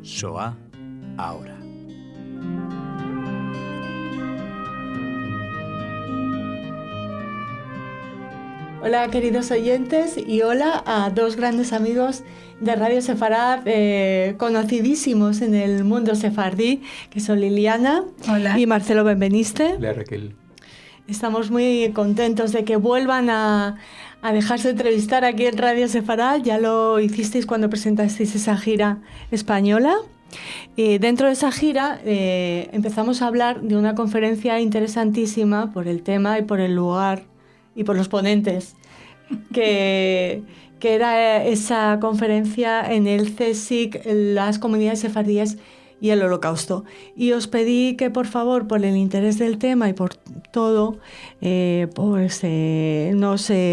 Shoah ahora. Hola queridos oyentes y hola a dos grandes amigos de Radio Sefarad, conocidísimos en el mundo sefardí, que son Liliana Hola. Y Marcelo Benveniste. Hola Raquel. Estamos muy contentos de que vuelvan a dejarse entrevistar aquí en Radio Sefarad. Ya lo hicisteis cuando presentasteis esa gira española. Y dentro de esa gira empezamos a hablar de una conferencia interesantísima por el tema y por el lugar y por los ponentes, que era esa conferencia en el CSIC, las comunidades sefardíes y el Holocausto. Y os pedí que, por favor, por el interés del tema y por todo, nos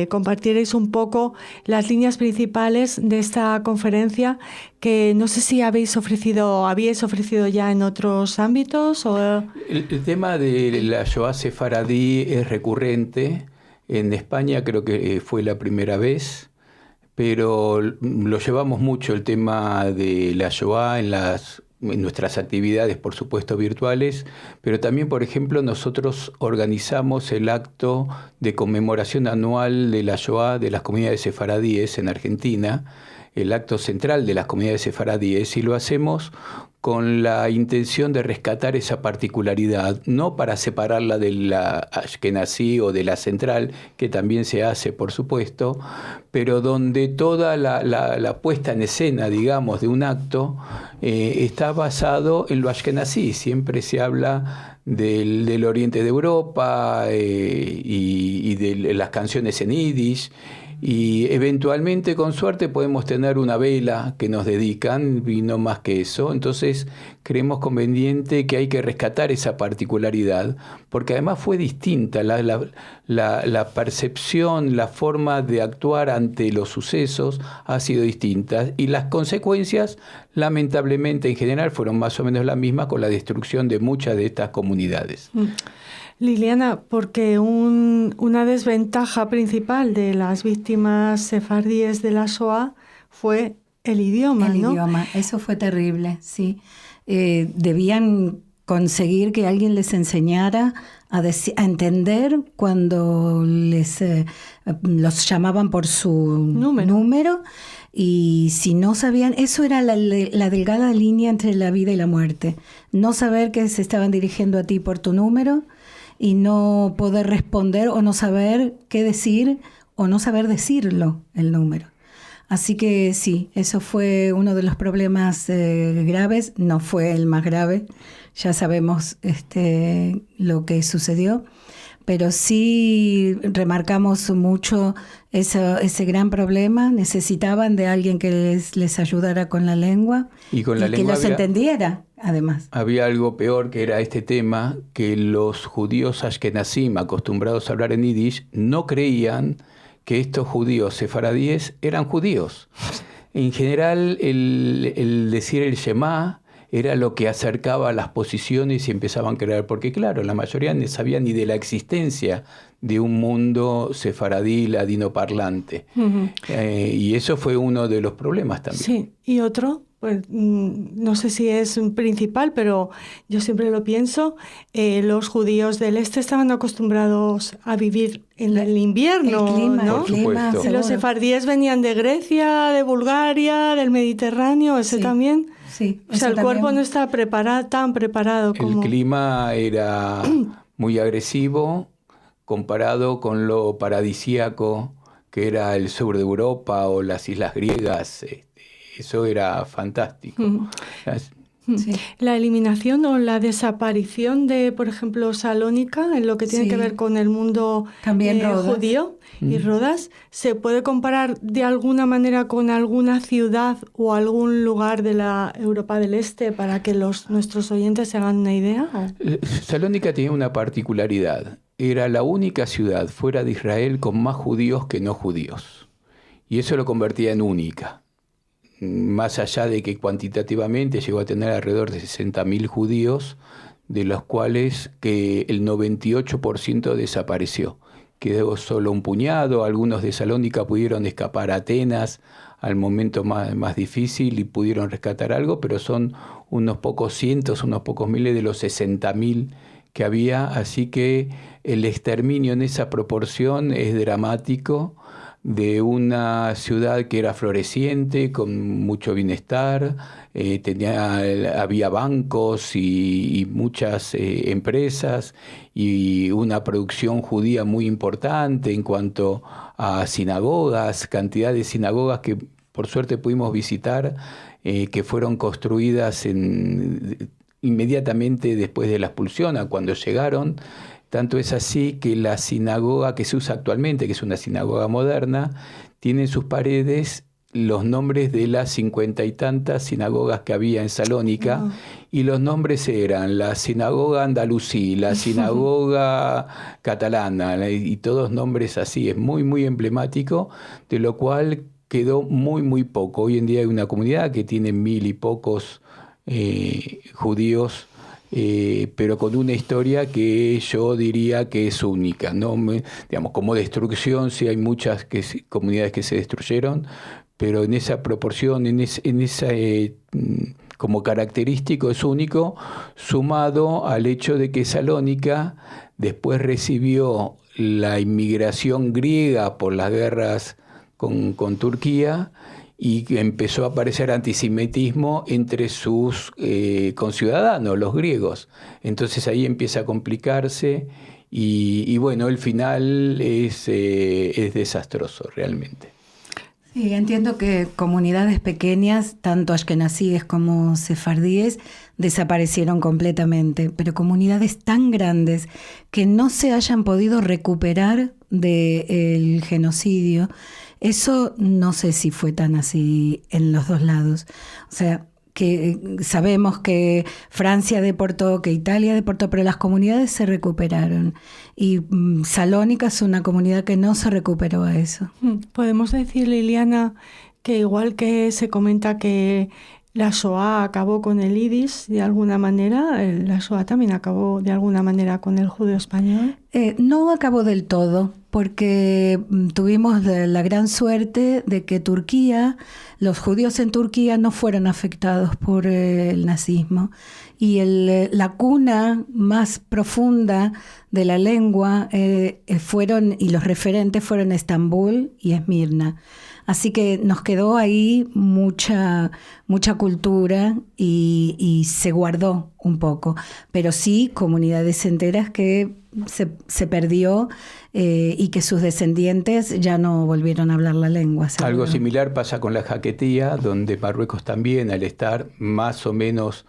compartierais un poco las líneas principales de esta conferencia, que no sé si habéis ofrecido ya en otros ámbitos. O... El tema de la Shoah sefaradí es recurrente. En España creo que fue la primera vez, pero lo llevamos mucho el tema de la Shoah en nuestras actividades, por supuesto, virtuales, pero también, por ejemplo, nosotros organizamos el acto de conmemoración anual de la Shoah de las comunidades sefaradíes en Argentina, el acto central de las comunidades sefaradíes, y lo hacemos con la intención de rescatar esa particularidad, no para separarla de la Ashkenazí o de la central, que también se hace, por supuesto, pero donde toda la puesta en escena, digamos, de un acto está basado en lo Ashkenazí. Siempre se habla del oriente de Europa y de las canciones en Yiddish. Y eventualmente, con suerte, podemos tener una vela que nos dedican y no más que eso. Entonces creemos conveniente que hay que rescatar esa particularidad, porque además fue distinta la percepción, la forma de actuar ante los sucesos ha sido distinta, y las consecuencias, lamentablemente, en general fueron más o menos las mismas, con la destrucción de muchas de estas comunidades. Liliana, porque una desventaja principal de las víctimas sefardíes de la Shoah fue el idioma, ¿no? El idioma, eso fue terrible, sí. Debían conseguir que alguien les enseñara a entender cuando los llamaban por su número, y si no sabían, eso era la delgada línea entre la vida y la muerte. No saber que se estaban dirigiendo a ti por tu número y no poder responder, o no saber qué decir, o no saber decirlo, el número. Así que sí, eso fue uno de los problemas graves. No fue el más grave, ya sabemos lo que sucedió, pero sí remarcamos mucho ese gran problema. Necesitaban de alguien que les ayudara con la lengua y que los entendiera. Además, había algo peor, que era este tema, que los judíos ashkenazim, acostumbrados a hablar en Yiddish, no creían que estos judíos sefaradíes eran judíos. En general, el decir el Shema era lo que acercaba a las posiciones y empezaban a creer, porque claro, la mayoría no sabía ni de la existencia de un mundo sefaradí ladino parlante. Uh-huh. Y eso fue uno de los problemas también. Sí, y otro, pues no sé si es un principal, pero yo siempre lo pienso, los judíos del este estaban acostumbrados a vivir en el invierno, el clima, ¿no? Por supuesto. Los sefardíes venían de Grecia, de Bulgaria, del Mediterráneo, ese también. Sí, o sea, el cuerpo no está tan preparado como... El clima era muy agresivo comparado con lo paradisíaco que era el sur de Europa o las islas griegas. Eso era fantástico. Sí. La eliminación o la desaparición de, por ejemplo, Salónica, en lo que tiene que ver con el mundo judío y Rodas, ¿se puede comparar de alguna manera con alguna ciudad o algún lugar de la Europa del Este para que nuestros oyentes se hagan una idea? Salónica tenía una particularidad. Era la única ciudad fuera de Israel con más judíos que no judíos. Y eso lo convertía en única. Más allá de que cuantitativamente llegó a tener alrededor de 60.000 judíos, de los cuales que el 98% desapareció. quedó solo un puñado. Algunos de Salónica pudieron escapar a Atenas al momento más difícil y pudieron rescatar algo, pero son unos pocos cientos, unos pocos miles de los 60.000 que había, así que el exterminio en esa proporción es dramático de una ciudad que era floreciente, con mucho bienestar, había bancos y muchas empresas y una producción judía muy importante en cuanto a sinagogas, cantidad de sinagogas que por suerte pudimos visitar, que fueron construidas inmediatamente después de la expulsión, cuando llegaron. Tanto es así que la sinagoga que se usa actualmente, que es una sinagoga moderna, tiene en sus paredes los nombres de las 50 y tantas sinagogas que había en Salónica, y los nombres eran la sinagoga andalusí, la sinagoga catalana, y todos nombres así. Es muy, muy emblemático, de lo cual quedó muy, muy poco. Hoy en día hay una comunidad que tiene 1.000 y pocos judíos, pero con una historia que yo diría que es única, ¿no? Digamos, como destrucción, sí hay muchas comunidades que se destruyeron, pero en esa proporción, en esa como característico es único, sumado al hecho de que Salónica después recibió la inmigración griega por las guerras con Turquía, y empezó a aparecer antisemitismo entre sus conciudadanos, los griegos. Entonces ahí empieza a complicarse y bueno, el final es desastroso realmente. Sí, entiendo que comunidades pequeñas, tanto ashkenazíes como sefardíes, desaparecieron completamente, pero comunidades tan grandes que no se hayan podido recuperar del genocidio, eso no sé si fue tan así en los dos lados. O sea, que sabemos que Francia deportó, que Italia deportó, pero las comunidades se recuperaron. Y Salónica es una comunidad que no se recuperó a eso. Podemos decir, Liliana, que igual que se comenta que la Shoah acabó con el Yiddish de alguna manera, la Shoah también acabó de alguna manera con el judío español. No acabó del todo, porque tuvimos la gran suerte de que los judíos en Turquía no fueron afectados por el nazismo. Y la cuna más profunda de la lengua y los referentes fueron Estambul y Esmirna. Así que nos quedó ahí mucha cultura y se guardó un poco. Pero sí, comunidades enteras que se perdió y que sus descendientes ya no volvieron a hablar la lengua. ¿Seguro? Algo similar pasa con la Jaquetía, donde Marruecos también, al estar más o menos,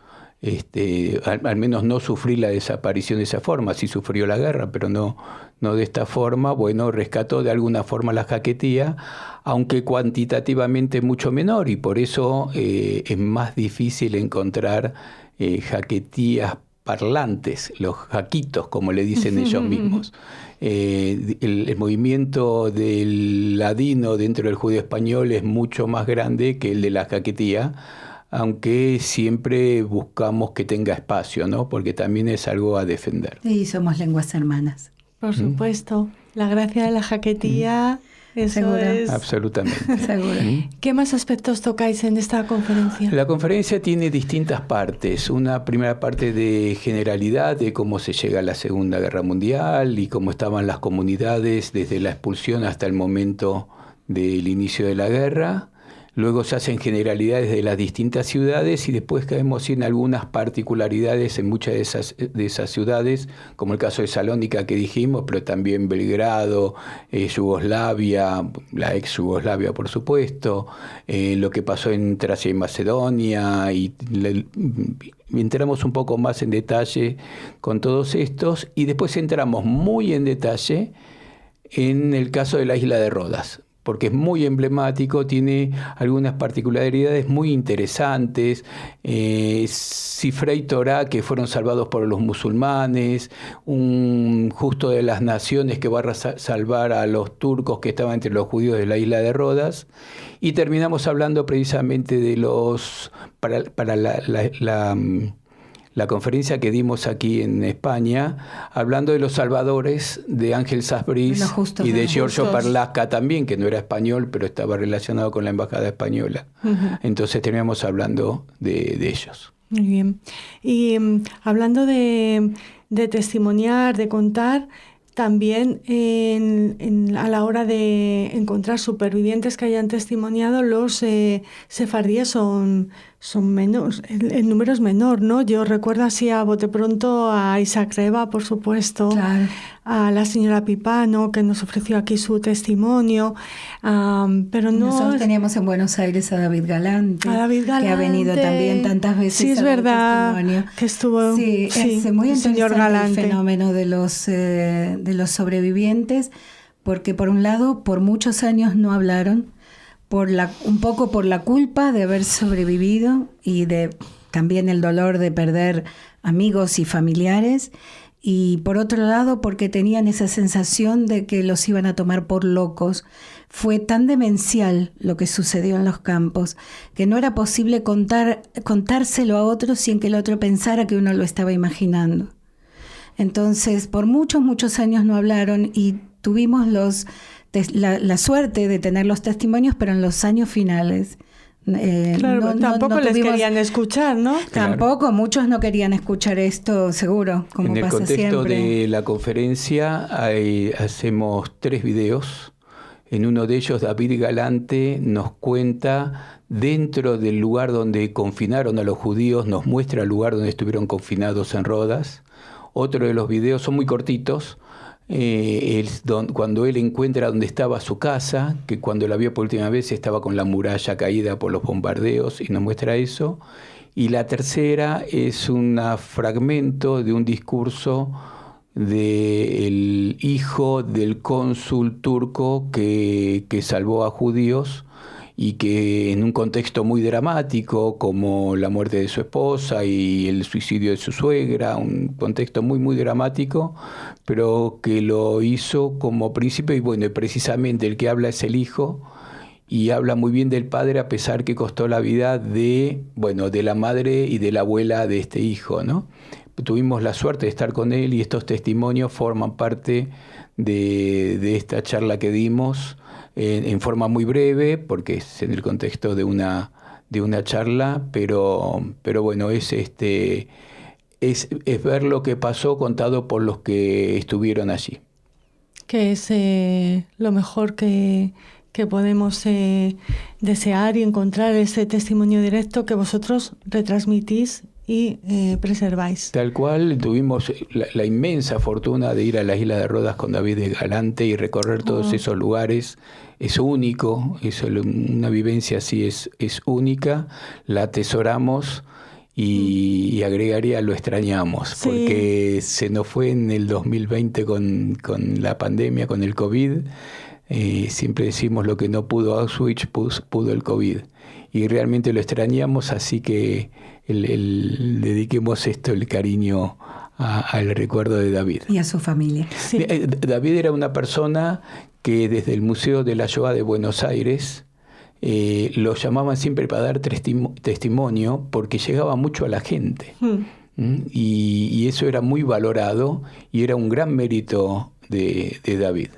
al menos no sufrir la desaparición de esa forma, sí sufrió la guerra, pero no de esta forma, bueno, rescató de alguna forma la Jaquetía, aunque cuantitativamente mucho menor, y por eso es más difícil encontrar jaquetías parlantes, los jaquitos, como le dicen ellos mismos. El movimiento del ladino dentro del judío español es mucho más grande que el de la jaquetía, aunque siempre buscamos que tenga espacio, ¿no? Porque también es algo a defender. Sí, somos lenguas hermanas. Por supuesto. La gracia de la jaquetía, eso seguro. Es... Absolutamente. Seguro. ¿Qué más aspectos tocáis en esta conferencia? La conferencia tiene distintas partes. Una primera parte de generalidad, de cómo se llega a la Segunda Guerra Mundial y cómo estaban las comunidades desde la expulsión hasta el momento del inicio de la guerra. Luego se hacen generalidades de las distintas ciudades y después caemos en algunas particularidades en muchas de esas ciudades, como el caso de Salónica que dijimos, pero también Belgrado, Yugoslavia, la ex Yugoslavia por supuesto, lo que pasó en Tracia y Macedonia, y entramos un poco más en detalle con todos estos, y después entramos muy en detalle en el caso de la isla de Rodas, porque es muy emblemático, tiene algunas particularidades muy interesantes. Sifrei y Torá, que fueron salvados por los musulmanes, un justo de las naciones que va a salvar a los turcos que estaban entre los judíos de la isla de Rodas, y terminamos hablando precisamente de para la conferencia que dimos aquí en España, hablando de los salvadores de Ángel Sassbriz y de Giorgio Perlasca también, que no era español, pero estaba relacionado con la embajada española. Entonces terminamos hablando de ellos. Muy bien. Y hablando de testimoniar, de contar, también a la hora de encontrar supervivientes que hayan testimoniado, los sefardíes son menos, el número es menor, ¿no? Yo recuerdo así a bote pronto a Isaac Reba, por supuesto, claro, a la señora Pipano, que nos ofreció aquí su testimonio, pero no... Nosotros teníamos en Buenos Aires a David Galante, que ha venido también tantas veces. Sí, es verdad, que estuvo... Sí, es muy interesante el fenómeno de los sobrevivientes, porque por un lado, por muchos años no hablaron, un poco por la culpa de haber sobrevivido y de también el dolor de perder amigos y familiares, y por otro lado porque tenían esa sensación de que los iban a tomar por locos. Fue tan demencial lo que sucedió en los campos que no era posible contárselo a otro sin que el otro pensara que uno lo estaba imaginando. Entonces, por muchos años no hablaron, y tuvimos la suerte de tener los testimonios, pero en los años finales. Claro, tampoco les querían escuchar, ¿no? Claro. Tampoco, muchos no querían escuchar esto, seguro, como pasa siempre. En el contexto de la conferencia hacemos 3 videos. En uno de ellos, David Galante nos cuenta dentro del lugar donde confinaron a los judíos, nos muestra el lugar donde estuvieron confinados en Rodas. Otro de los videos son muy cortitos, cuando él encuentra donde estaba su casa, que cuando la vio por última vez estaba con la muralla caída por los bombardeos, y nos muestra eso. Y la tercera es un fragmento de un discurso del hijo del cónsul turco que salvó a judíos, y que en un contexto muy dramático, como la muerte de su esposa y el suicidio de su suegra, un contexto muy dramático, pero que lo hizo como príncipe, y bueno, precisamente el que habla es el hijo, y habla muy bien del padre, a pesar que costó la vida de la madre y de la abuela de este hijo, ¿no? Tuvimos la suerte de estar con él, y estos testimonios forman parte de esta charla que dimos, en forma muy breve, porque es en el contexto de una charla, pero bueno, es ver lo que pasó contado por los que estuvieron allí. Que es lo mejor que podemos desear, y encontrar ese testimonio directo que vosotros retransmitís y preserváis. Tal cual, tuvimos la inmensa fortuna de ir a la isla de Rodas con David Galante y recorrer todos esos lugares. Es único, una vivencia así es única, la atesoramos, y agregaría, lo extrañamos, sí, porque se nos fue en el 2020 con la pandemia, con el COVID. Siempre decimos, lo que no pudo Auschwitz, pudo el COVID. Y realmente lo extrañamos, así que dediquemos el cariño al recuerdo de David. Y a su familia. Sí. David era una persona que desde el Museo de la Shoah de Buenos Aires lo llamaban siempre para dar testimonio, porque llegaba mucho a la gente. Y eso era muy valorado, y era un gran mérito de David.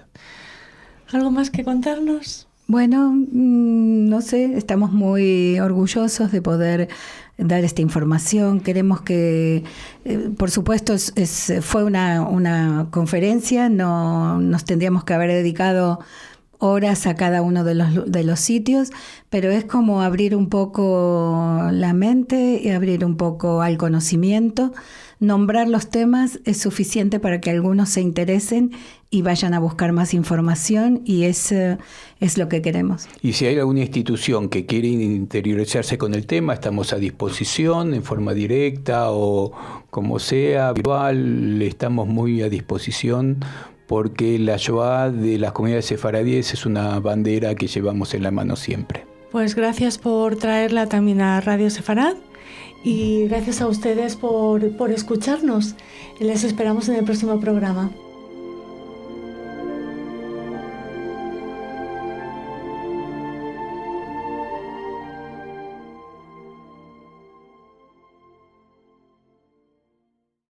¿Algo más que contarnos? Bueno, no sé, estamos muy orgullosos de poder dar esta información. Queremos que, por supuesto, fue una conferencia, no nos tendríamos que haber dedicado horas a cada uno de los sitios, pero es como abrir un poco la mente y abrir un poco al conocimiento. Nombrar los temas es suficiente para que algunos se interesen y vayan a buscar más información, y es lo que queremos. Y si hay alguna institución que quiere interiorizarse con el tema, estamos a disposición en forma directa o como sea, virtual, estamos muy a disposición, porque la Shoah de las comunidades sefaradíes es una bandera que llevamos en la mano siempre. Pues gracias por traerla también a Radio Sefarad, y gracias a ustedes por escucharnos. Les esperamos en el próximo programa.